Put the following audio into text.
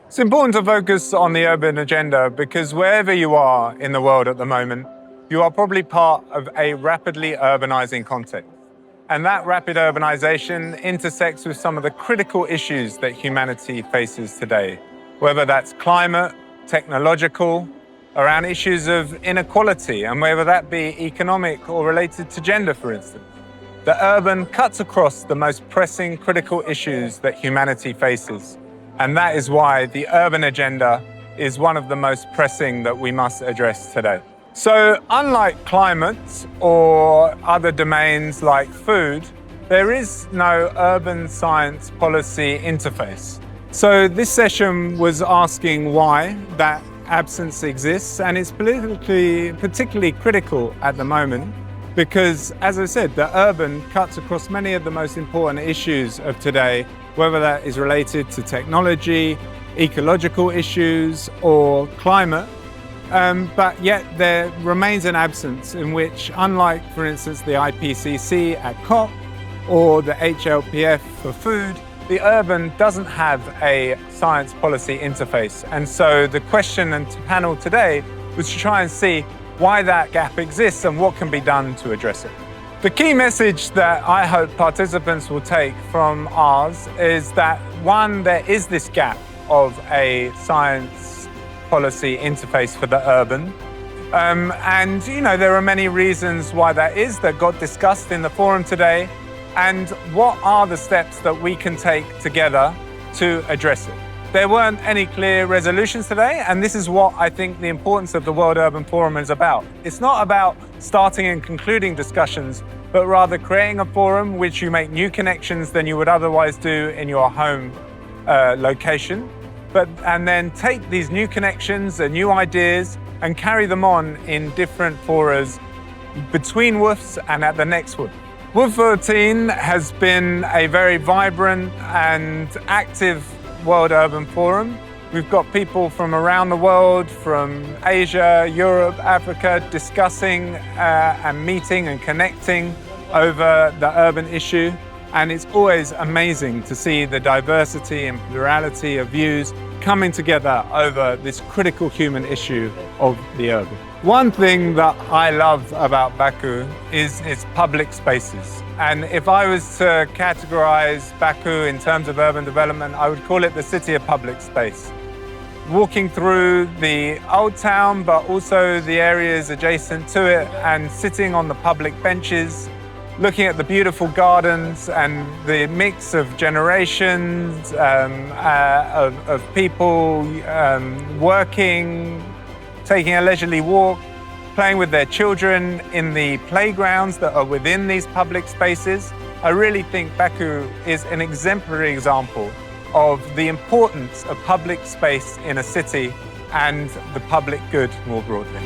It's important to focus on the urban agenda because wherever you are in the world at the moment, you are probably part of a rapidly urbanizing context. And that rapid urbanization intersects with some of the critical issues that humanity faces today, whether that's climate, technological, around issues of inequality, and whether that be economic or related to gender, for instance. The urban cuts across the most pressing critical issues that humanity faces. And that is why the urban agenda is one of the most pressing that we must address today. So unlike climate or other domains like food, there is no urban science policy interface. So this session was asking why that absence exists, and it's particularly critical at the moment because, as I said, the urban cuts across many of the most important issues of today, whether that is related to technology, ecological issues, or climate. But yet there remains an absence in which, unlike, for instance, the IPCC at COP or the HLPF for food, the urban doesn't have a science policy interface. And so the question and panel today was to try and see why that gap exists and what can be done to address it. The key message that I hope participants will take from ours is that, one, there is this gap of a science policy interface for the urban. And there are many reasons why that is that got discussed in the forum today. And what are the steps that we can take together to address it? There weren't any clear resolutions today, and this is what I think the importance of the World Urban Forum is about. It's not about starting and concluding discussions, but rather creating a forum which you make new connections than you would otherwise do in your home location, and then take these new connections and new ideas and carry them on in different forums between WUFs and at the next WUF. WUF13 has been a very vibrant and active World Urban Forum. We've got people from around the world, from Asia, Europe, Africa, discussing and meeting and connecting over the urban issue. And it's always amazing to see the diversity and plurality of views coming together over this critical human issue of the urban. One thing that I love about Baku is its public spaces. And if I was to categorize Baku in terms of urban development, I would call it the city of public space. Walking through the old town, but also the areas adjacent to it, and sitting on the public benches, looking at the beautiful gardens and the mix of generations, of people working, taking a leisurely walk, playing with their children in the playgrounds that are within these public spaces. I really think Baku is an exemplary example of the importance of public space in a city and the public good more broadly.